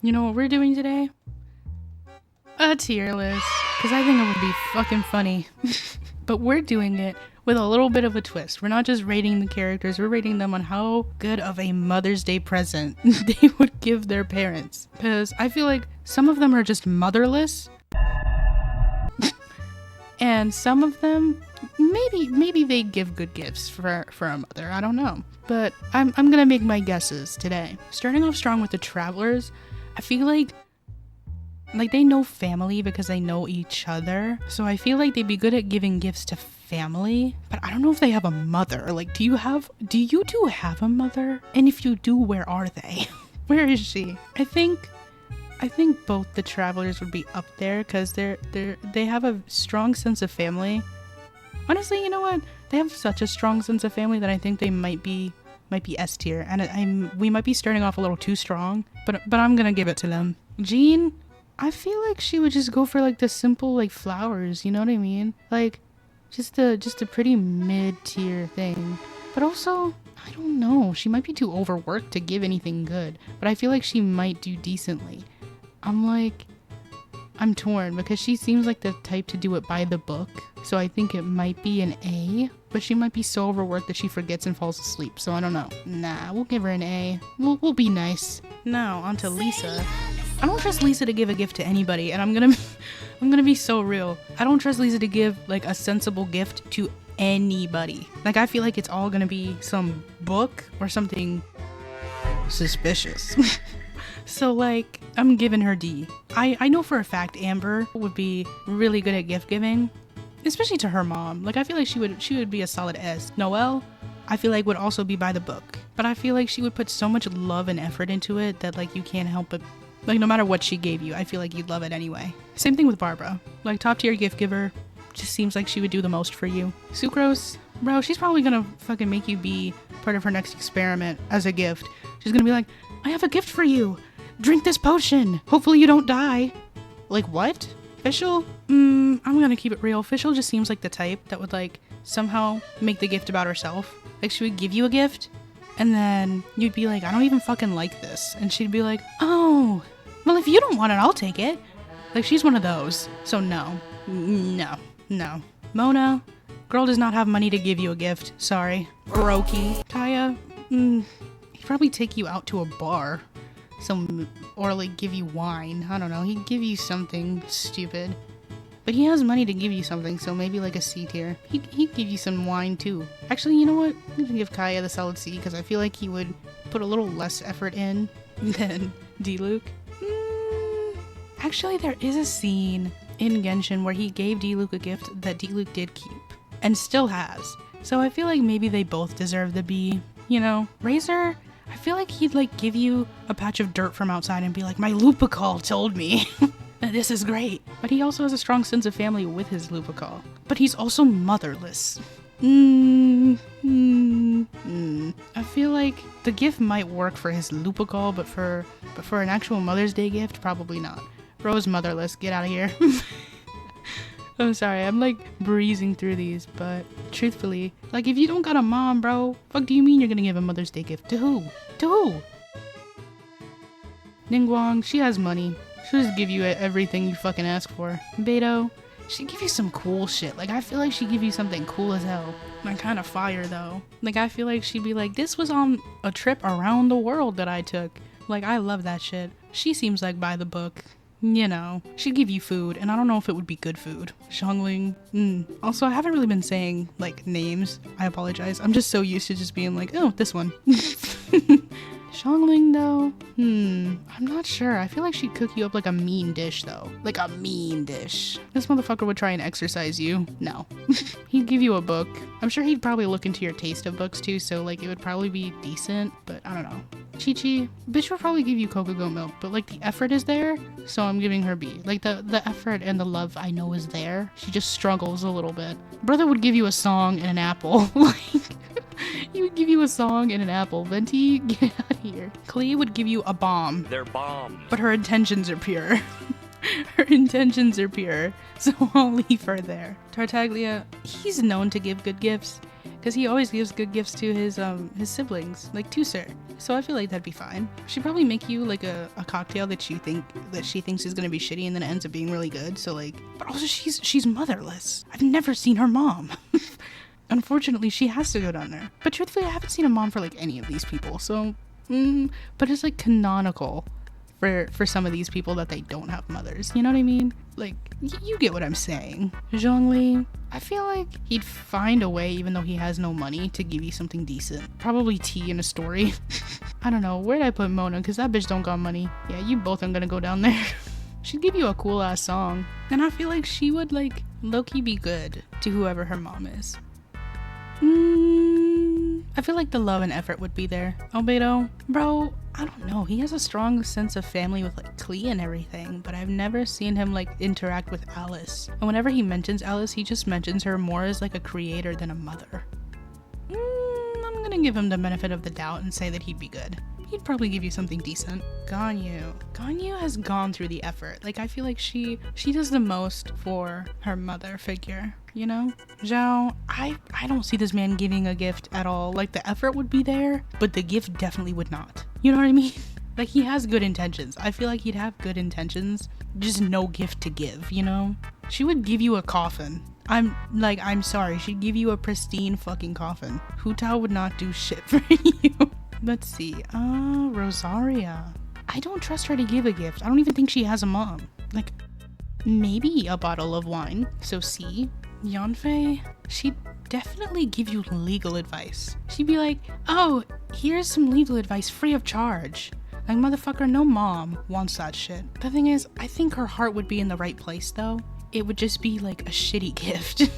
You know what we're doing today? A tier list. Because I think it would be fucking funny. But we're doing it with a little bit of a twist. We're not just rating the characters, we're rating them on how good of a Mother's Day present they would give their parents. Because I feel like some of them are just motherless. And some of them, maybe they give good gifts for a mother. I don't know. But I'm gonna make my guesses today. Starting off strong with the Travelers, I feel like they know family because they know each other. So I feel like they'd be good at giving gifts to family, but I don't know if they have a mother. Like, do you have a mother? And if you do, where are they? Where is she? I think both the Travelers would be up there because they have a strong sense of family. Honestly, you know what? They have such a strong sense of family that I think they might be S tier, and we might be starting off a little too strong, but I'm gonna give it to them. Jean, I feel like she would just go for like the simple like flowers, you know what I mean? Like just a pretty mid-tier thing. But also, I don't know, she might be too overworked to give anything good, but I feel like she might do decently. I'm torn because she seems like the type to do it by the book, so I think it might be an A, but she might be so overworked that she forgets and falls asleep, so I don't know. Nah, we'll give her an A. We'll be nice. Now, on to Lisa. I don't trust Lisa to give a gift to anybody, and I'm gonna be so real. I don't trust Lisa to give like a sensible gift to anybody. Like, I feel like it's all gonna be some book or something suspicious. So like, I'm giving her D. I know for a fact Amber would be really good at gift giving, especially to her mom. Like, I feel like she would be a solid S. Noelle, I feel like would also be by the book, but I feel like she would put so much love and effort into it that like you can't help but, like, no matter what she gave you, I feel like you'd love it anyway. Same thing with Barbara. Like, top tier gift giver, just seems like she would do the most for you. Sucrose, bro, she's probably gonna fucking make you be part of her next experiment as a gift. She's gonna be like, I have a gift for you. Drink this potion. Hopefully you don't die. Like, what? Fischl? I'm gonna keep it real. Fischl just seems like the type that would like somehow make the gift about herself. Like, she would give you a gift and then you'd be like, I don't even fucking like this. And she'd be like, oh, well, if you don't want it, I'll take it. Like, she's one of those. So no. Mona, girl does not have money to give you a gift. Sorry. Brokey. Kaya, he'd probably take you out to a bar. Or like give you wine. I don't know. He'd give you something stupid. But he has money to give you something, so maybe like a C tier. He'd give you some wine too. Actually, you know what? I'm gonna give Kaya the solid C because I feel like he would put a little less effort in than D-Luke. Actually, there is a scene in Genshin where he gave D-Luke a gift that D-Luke did keep. And still has. So I feel like maybe they both deserve the B. You know? Razor, I feel like he'd like give you a patch of dirt from outside and be like, my Lupical told me that this is great. But he also has a strong sense of family with his Lupical. But he's also motherless. I feel like the gift might work for his Lupical, but for an actual Mother's Day gift, probably not. Bro's motherless, get out of here. I'm sorry, I'm like breezing through these, but truthfully, like, if you don't got a mom, bro, fuck do you mean you're gonna give a Mother's Day gift? To who? To who? Ningguang, she has money. She'll just give you everything you fucking ask for. Beto, she'd give you some cool shit. Like, I feel like she'd give you something cool as hell. Like, kind of fire, though. Like, I feel like she'd be like, this was on a trip around the world that I took. Like, I love that shit. She seems like by the book. You know, she'd give you food, and I don't know if it would be good food. Xiangling. Also, I haven't really been saying, like, names. I apologize. I'm just so used to just being like, oh, this one. Xiangling, though? I'm not sure. I feel like she'd cook you up like a mean dish, though. Like a mean dish. This motherfucker would try and exercise you. No. He'd give you a book. I'm sure he'd probably look into your taste of books, too, so, like, it would probably be decent, but I don't know. Chi-Chi, bitch will probably give you cocoa goat milk, but like the effort is there, so I'm giving her B. Like the effort and the love I know is there. She just struggles a little bit. Brother would give you a song and an apple. Like, he would give you a song and an apple. Venti, get out of here. Klee would give you a bomb. They're bombs. But her intentions are pure. Her intentions are pure, so I'll leave her there. Tartaglia, he's known to give good gifts. because he always gives good gifts to his siblings, like Tusser. So I feel like that'd be fine. She'd probably make you like a cocktail that she thinks is gonna be shitty, and then it ends up being really good. So like, but also she's motherless. I've never seen her mom. Unfortunately, she has to go down there. But truthfully, I haven't seen a mom for like any of these people. So, but it's like canonical for some of these people that they don't have mothers. You know what I mean? Like, you get what I'm saying. Zhongli, I feel like he'd find a way, even though he has no money, to give you something decent. Probably tea and a story. I don't know. Where'd I put Mona? Because that bitch don't got money. Yeah, you both aren't gonna go down there. She'd give you a cool ass song. And I feel like she would, like, low-key be good to whoever her mom is. I feel like the love and effort would be there. Albedo, bro, I don't know. He has a strong sense of family with like Klee and everything, but I've never seen him like interact with Alice. And whenever he mentions Alice, he just mentions her more as like a creator than a mother. I'm gonna give him the benefit of the doubt and say that he'd be good. He'd probably give you something decent. Ganyu has gone through the effort. Like, I feel like she does the most for her mother figure, you know? Zhao, I don't see this man giving a gift at all. Like, the effort would be there, but the gift definitely would not. You know what I mean? Like, he has good intentions. I feel like he'd have good intentions, just no gift to give, you know? She would give you a coffin. I'm sorry, she'd give you a pristine fucking coffin. Hu Tao would not do shit for you. Let's see, Rosaria. I don't trust her to give a gift. I don't even think she has a mom. Like, maybe a bottle of wine. So C. Yanfei, she'd definitely give you legal advice. She'd be like, oh, here's some legal advice free of charge. Like, motherfucker, no mom wants that shit. The thing is, I think her heart would be in the right place, though. It would just be, like, a shitty gift.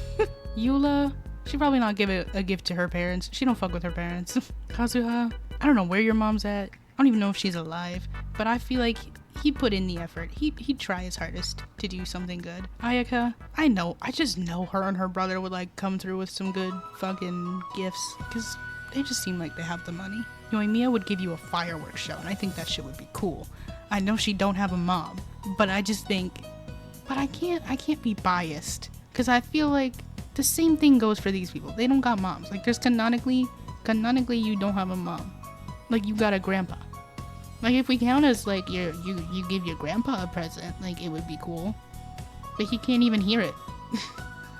Eula, she'd probably not give a gift to her parents. She don't fuck with her parents. Kazuha, I don't know where your mom's at. I don't even know if she's alive. But I feel like he'd put in the effort. He'd try his hardest to do something good. Ayaka, I just know her and her brother would, like, come through with some good fucking gifts. Because they just seem like they have the money. Yoimiya would give you a fireworks show, and I think that shit would be cool. I know she don't have a mom, but I just think... But I can't be biased. Because I feel like the same thing goes for these people. They don't got moms. Like, there's canonically you don't have a mom. Like, you got a grandpa. Like, if we count as, like, you give your grandpa a present, like, it would be cool. But he can't even hear it.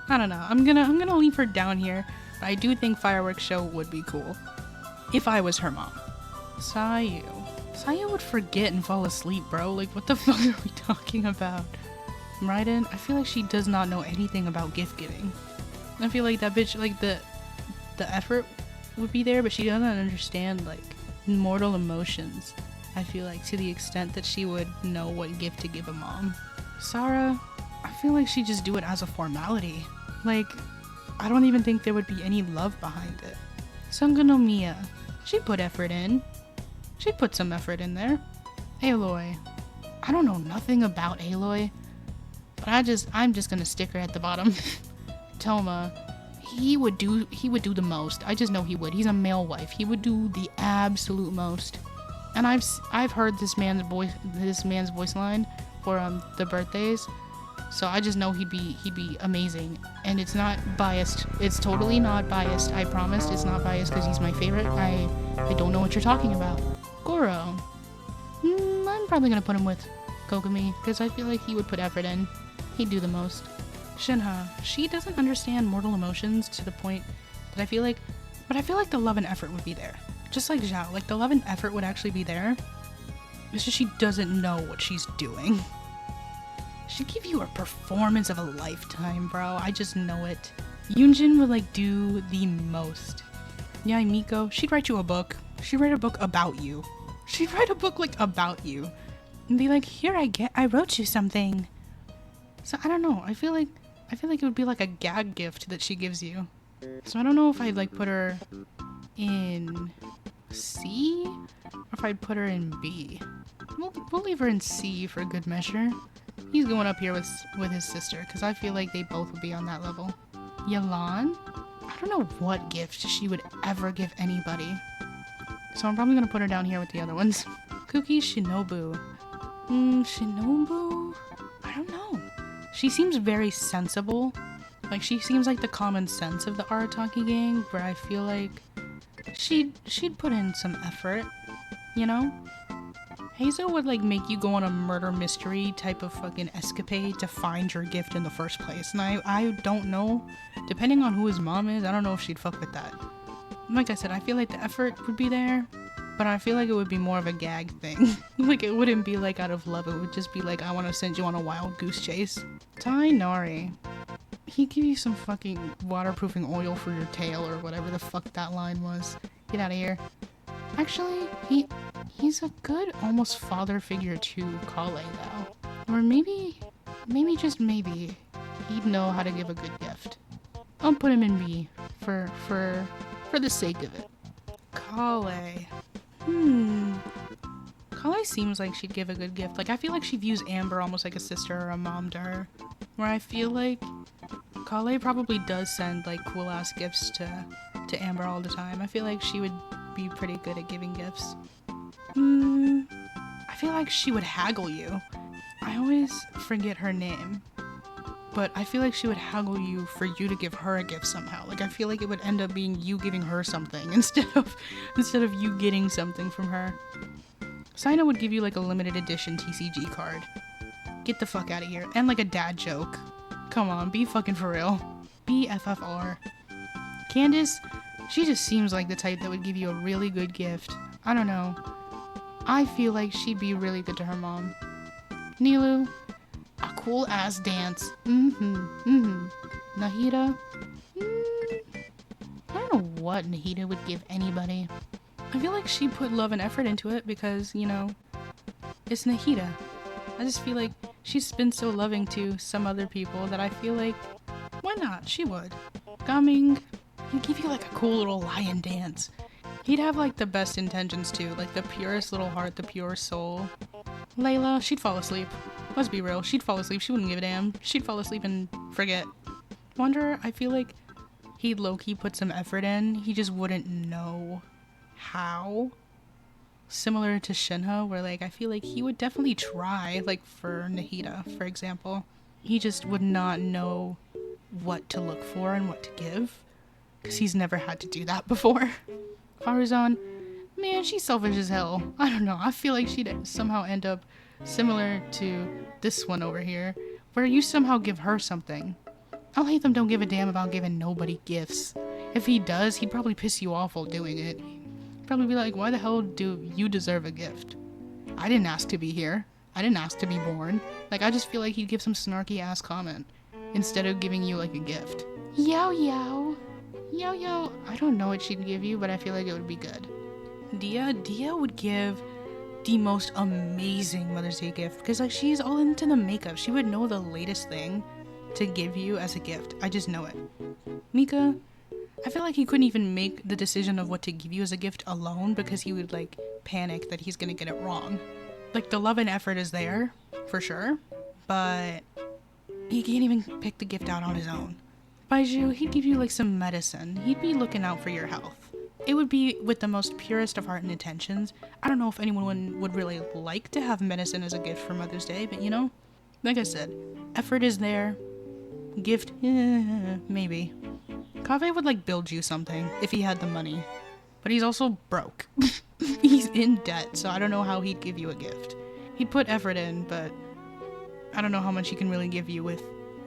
I don't know. I'm gonna leave her down here. But I do think fireworks show would be cool. If I was her mom. Sayu would forget and fall asleep, bro. Like, what the fuck are we talking about? Raiden, I feel like she does not know anything about gift giving. I feel like that bitch, like, the effort would be there, but she doesn't understand, like, mortal emotions. I feel like, to the extent that she would know what gift to give a mom. Sarah, I feel like she'd just do it as a formality. Like, I don't even think there would be any love behind it. Sangonomiya, she'd put effort in. She'd put some effort in there. Aloy, I don't know nothing about Aloy, but I'm just gonna stick her at the bottom. Toma, he would do the most. I just know he would. He's a male wife. He would do the absolute most. And I've heard this man's voice line for the birthdays. So I just know he'd be amazing. And it's not biased. It's totally not biased. I promise it's not biased because he's my favorite. I don't know what you're talking about. Goro. I'm probably gonna put him with Kokomi because I feel like he would put effort in. He'd do the most. Shinha, she doesn't understand mortal emotions to the point that I feel like the love and effort would be there. Just like Zhao, like the love and effort would actually be there. It's just she doesn't know what she's doing. She'd give you a performance of a lifetime, bro. I just know it. Yunjin would like do the most. Yeah, Miko, she'd write you a book. She'd write a book about you. She'd write a book like about you. And be like, here I wrote you something. So I don't know. I feel like it would be like a gag gift that she gives you. So I don't know if I'd like put her in C or if I'd put her in B. We'll leave her in C for good measure. He's going up here with his sister because I feel like they both would be on that level. Yalan? I don't know what gift she would ever give anybody. So I'm probably gonna put her down here with the other ones. Kuki Shinobu. Shinobu? I don't know. She seems very sensible, Like, she seems like the common sense of the Arataki gang, where I feel like she'd put in some effort, you know? Hazel would like make you go on a murder mystery type of fucking escapade to find your gift in the first place. And I don't know, depending on who his mom is, I don't know if she'd fuck with that. Like I said, I feel like the effort would be there, but I feel like it would be more of a gag thing. Like, it wouldn't be like out of love, it would just be like, I want to send you on a wild goose chase. Tainari. He'd give you some fucking waterproofing oil for your tail or whatever the fuck that line was. Get out of here. Actually, he's a good almost father figure to Kale though. Or maybe just maybe, he'd know how to give a good gift. I'll put him in B for the sake of it. Kale. Kale seems like she'd give a good gift. Like, I feel like she views Amber almost like a sister or a mom to her. Where I feel like Kale probably does send like cool ass gifts to Amber all the time. I feel like she would be pretty good at giving gifts. I feel like she would haggle you. I always forget her name, but I feel like she would haggle you for you to give her a gift somehow. Like, I feel like it would end up being you giving her something instead of you getting something from her. Saina would give you like a limited edition TCG card. Get the fuck out of here. And like a dad joke. Come on, be fucking for real. BFFR. Candace, she just seems like the type that would give you a really good gift. I don't know. I feel like she'd be really good to her mom. Nilu, a cool ass dance. Nahida, I don't know what Nahida would give anybody. I feel like she put love and effort into it because, you know, it's Nahida. I just feel like she's been so loving to some other people that I feel like, why not? She would. Gaming, he'd give you like a cool little lion dance. He'd have like the best intentions too, like the purest little heart, the purest soul. Layla, she'd fall asleep. Let's be real, she'd fall asleep, she wouldn't give a damn. She'd fall asleep and forget. Wanderer, I feel like he'd low-key put some effort in, he just wouldn't know how. Similar to Shinha, where like I feel like he would definitely try, like for Nahida, for example. He just would not know what to look for and what to give, because he's never had to do that before. Faruzan, man, she's selfish as hell. I don't know, I feel like she'd somehow end up similar to this one over here, where you somehow give her something. Alhaitham don't give a damn about giving nobody gifts. If he does, he'd probably piss you off while doing it. He'd probably be like, why the hell do you deserve a gift? I didn't ask to be here. I didn't ask to be born. Like, I just feel like he'd give some snarky ass comment instead of giving you like a gift. Yow yow. Yo, yo, I don't know what she'd give you, but I feel like it would be good. Dia would give the most amazing Mother's Day gift, because like she's all into the makeup. She would know the latest thing to give you as a gift. I just know it. Mika, I feel like he couldn't even make the decision of what to give you as a gift alone, because he would like panic that he's gonna get it wrong. Like, the love and effort is there, for sure, but he can't even pick the gift out on his own. Baiju, he'd give you like some medicine. He'd be looking out for your health. It would be with the most purest of heart and intentions. I don't know if anyone would really like to have medicine as a gift for Mother's Day, but you know, like I said, effort is there. Gift, maybe. Kaveh would like build you something if he had the money, but he's also broke. He's in debt, so I don't know how he'd give you a gift. He'd put effort in, but I don't know how much he can really give you with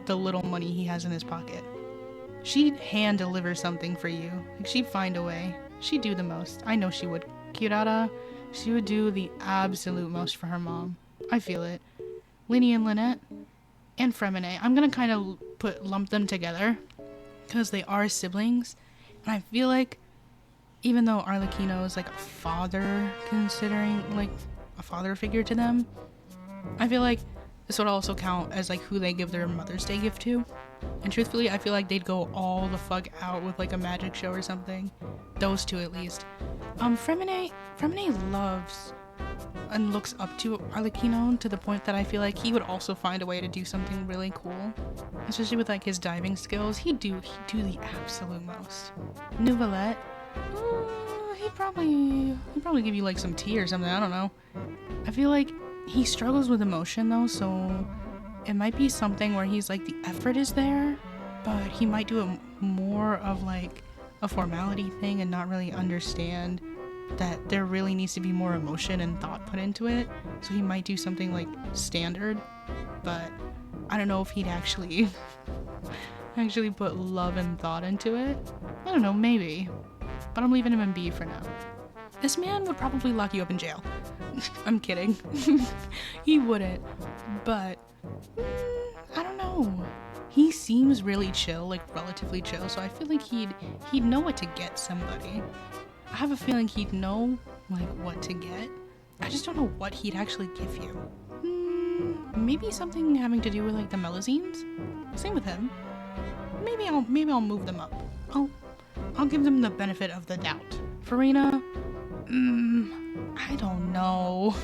the little money he has in his pocket. She'd hand deliver something for you. Like, she'd find a way. She'd do the most. I know she would. Kirara, she would do the absolute most for her mom. I feel it. Linny and Lynette, and Fremine. I'm gonna kind of lump them together, because they are siblings, and I feel like even though Arlecchino is like a father, considering like a father figure to them, I feel like this would also count as like who they give their Mother's Day gift to. And truthfully, I feel like they'd go all the fuck out with like a magic show or something. Those two at least. Fremine loves and looks up to Arlecchino to the point that I feel like he would also find a way to do something really cool. Especially with like his diving skills. He'd do the absolute most. Nouvelette, he'd probably give you like some tea or something, I don't know. I feel like he struggles with emotion though, so it might be something where he's like, the effort is there, but he might do it more of like a formality thing and not really understand that there really needs to be more emotion and thought put into it. So he might do something like standard, but I don't know if he'd actually put love and thought into it. I don't know, maybe. But I'm leaving him in B for now. This man would probably lock you up in jail. I'm kidding. He wouldn't. But I don't know. He seems really chill, like relatively chill, so I feel like he'd know what to get somebody. I have a feeling he'd know like what to get. I just don't know what he'd actually give you. Maybe something having to do with like the Melazines? Same with him. Maybe I'll move them up. I'll give them the benefit of the doubt. Farina, I don't know.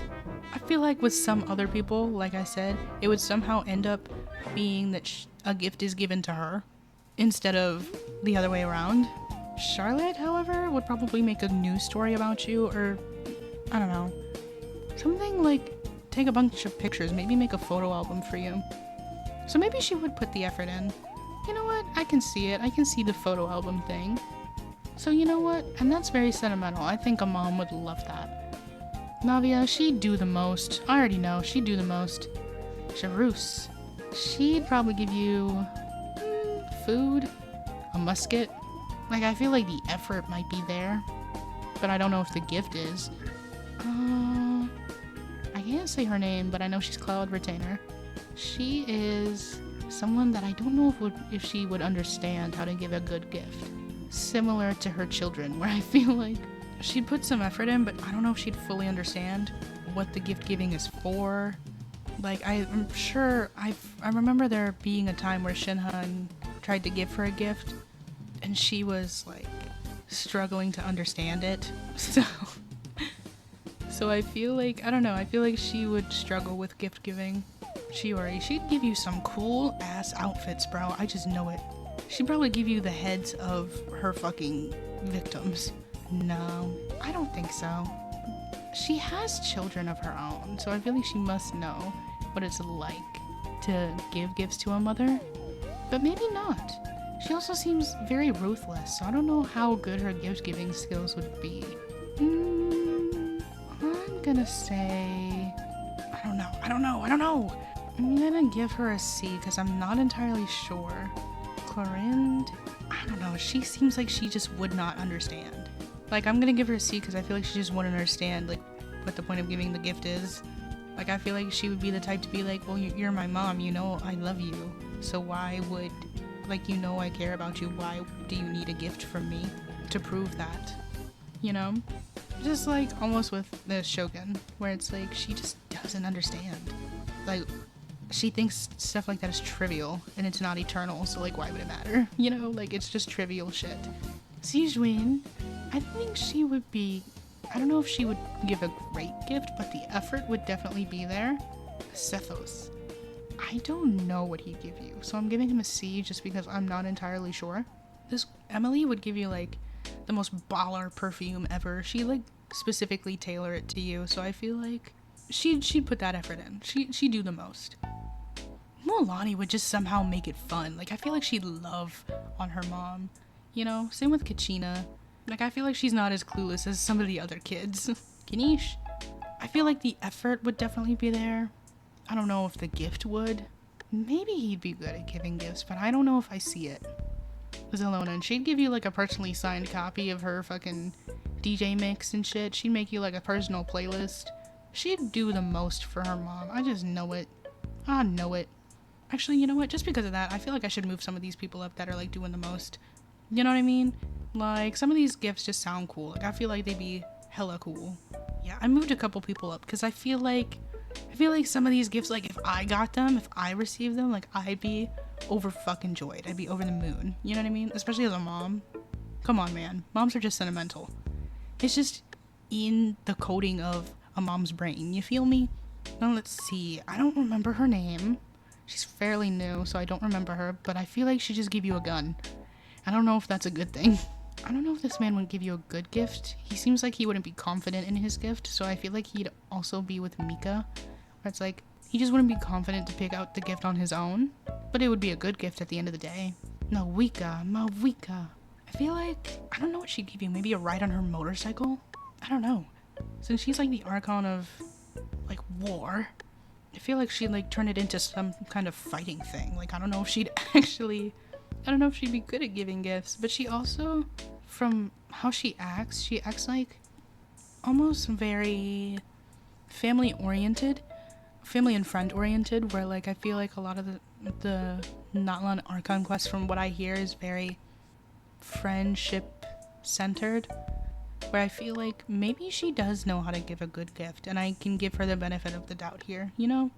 I feel like with some other people, like I said, it would somehow end up being that a gift is given to her instead of the other way around. Charlotte, however, would probably make a news story about you, or I don't know. Something like take a bunch of pictures, maybe make a photo album for you. So maybe she would put the effort in. You know what? I can see it. I can see the photo album thing. So you know what? And that's very sentimental. I think a mom would love that. Navia, she'd do the most. I already know. She'd do the most. Charus. She'd probably give you food, a musket. Like, I feel like the effort might be there, but I don't know if the gift is. I can't say her name, but I know she's Cloud Retainer. She is someone that I don't know if she would understand how to give a good gift. Similar to her children, where I feel like she'd put some effort in, but I don't know if she'd fully understand what the gift giving is for. Like, I'm sure I remember there being a time where Shinhan tried to give her a gift, and she was like struggling to understand it. So I feel like, I don't know, I feel like she would struggle with gift giving. She'd give you some cool ass outfits, bro. I just know it. She'd probably give you the heads of her fucking victims. No, I don't think so. She has children of her own, so I feel like she must know what it's like to give gifts to a mother. But maybe not. She also seems very ruthless, so I don't know how good her gift-giving skills would be. I'm gonna say... I don't know. I'm gonna give her a C, because I'm not entirely sure. Clorind? I don't know, she seems like she just would not understand. Like, I'm gonna give her a C, because I feel like she just wouldn't understand, like, what the point of giving the gift is. Like, I feel like she would be the type to be like, well, you're my mom, you know I love you, so why would... Like, you know I care about you, why do you need a gift from me to prove that? You know? Just like almost with the Shogun, where it's like she just doesn't understand. Like, she thinks stuff like that is trivial, and it's not eternal, so like why would it matter? You know, like it's just trivial shit. Sijuin, I think she would be, I don't know if she would give a great gift, but the effort would definitely be there. Sethos. I don't know what he'd give you, so I'm giving him a C just because I'm not entirely sure. This Emily would give you like the most baller perfume ever. She like specifically tailor it to you, so I feel like she'd put that effort in. She'd do the most. Milani would just somehow make it fun. Like I feel like she'd love on her mom. You know, same with Kachina. Like I feel like she's not as clueless as some of the other kids. Kanish, I feel like the effort would definitely be there. I don't know if the gift would. Maybe he'd be good at giving gifts, but I don't know if I see it. Zelona, and she'd give you like a personally signed copy of her fucking DJ mix and shit. She'd make you like a personal playlist. She'd do the most for her mom. I just know it. I know it. Actually, you know what? Just because of that, I feel like I should move some of these people up that are like doing the most. You know what I mean? Like some of these gifts just sound cool. Like I feel like they'd be hella cool. Yeah, I moved a couple people up because I feel like some of these gifts, like if I got them, if I received them, like I'd be over fucking joyed. I'd be over the moon. You know what I mean? Especially as a mom. Come on, man. Moms are just sentimental. It's just in the coding of a mom's brain. You feel me? Now let's see. I don't remember her name. She's fairly new, so I don't remember her, but I feel like she just gave you a gun. I don't know if that's a good thing. I don't know if this man would give you a good gift. He seems like he wouldn't be confident in his gift, so I feel like he'd also be with Mika, where it's like, he just wouldn't be confident to pick out the gift on his own, but it would be a good gift at the end of the day. Mawika. I feel like, I don't know what she'd give you. Maybe a ride on her motorcycle? I don't know. Since she's like the archon of, like, war, I feel like she'd like turn it into some kind of fighting thing. Like, I don't know if she'd actually, I don't know if she'd be good at giving gifts, but she also, from how she acts like almost very family oriented, family and friend oriented, where like I feel like a lot of the Natlan Archon quest, from what I hear, is very friendship centered, where I feel like maybe she does know how to give a good gift, and I can give her the benefit of the doubt here, you know?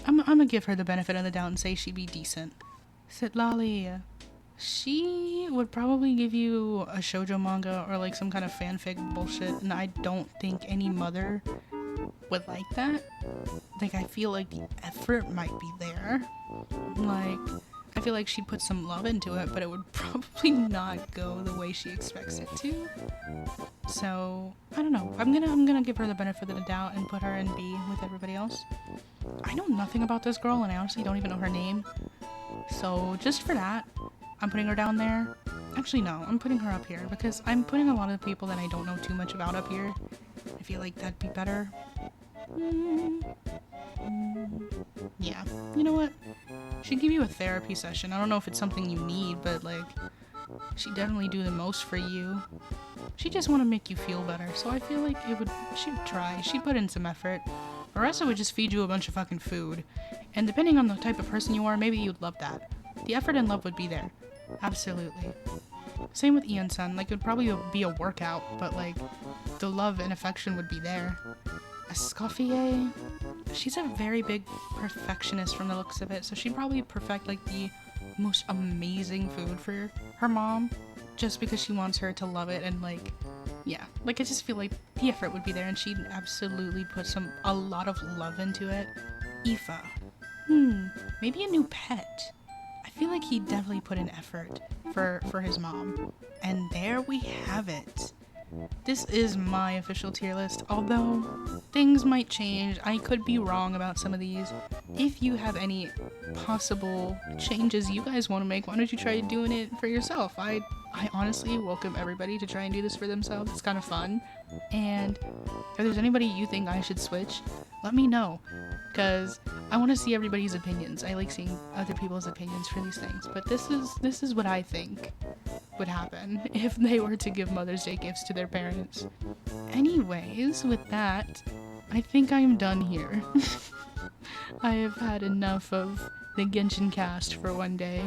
I'm gonna give her the benefit of the doubt and say she'd be decent. Sitlali, she would probably give you a shoujo manga or like some kind of fanfic bullshit, and I don't think any mother would like that. Like, I feel like the effort might be there. Like, I feel like she'd put some love into it, but it would probably not go the way she expects it to. So, I don't know. I'm gonna give her the benefit of the doubt and put her in B with everybody else. I know nothing about this girl, and I honestly don't even know her name. So, just for that, I'm putting her down there. Actually, no, I'm putting her up here, because I'm putting a lot of people that I don't know too much about up here. I feel like that'd be better. Yeah, you know what? She'd give you a therapy session. I don't know if it's something you need, but like, she'd definitely do the most for you. She just want to make you feel better, so I feel like she'd try. She'd put in some effort. Oresa would just feed you a bunch of fucking food. And depending on the type of person you are, maybe you'd love that. The effort and love would be there. Absolutely. Same with Ian-san. Like, it would probably be a workout, but like, the love and affection would be there. Escoffier, she's a very big perfectionist from the looks of it, so she'd probably perfect like the most amazing food for her mom, just because she wants her to love it. And like, yeah, like I just feel like the effort would be there, and she'd absolutely put a lot of love into it. Aoife, maybe a new pet. I feel like he definitely put in effort for his mom, and there we have it. This is my official tier list, although things might change. I could be wrong about some of these. If you have any possible changes you guys want to make, why don't you try doing it for yourself? I honestly welcome everybody to try and do this for themselves. It's kind of fun. And if there's anybody you think I should switch, let me know, because I want to see everybody's opinions. I like seeing other people's opinions for these things, but this is what I think would happen if they were to give Mother's Day gifts to their parents. Anyways, with that, I think I'm done here. I have had enough of the Genshin cast for one day.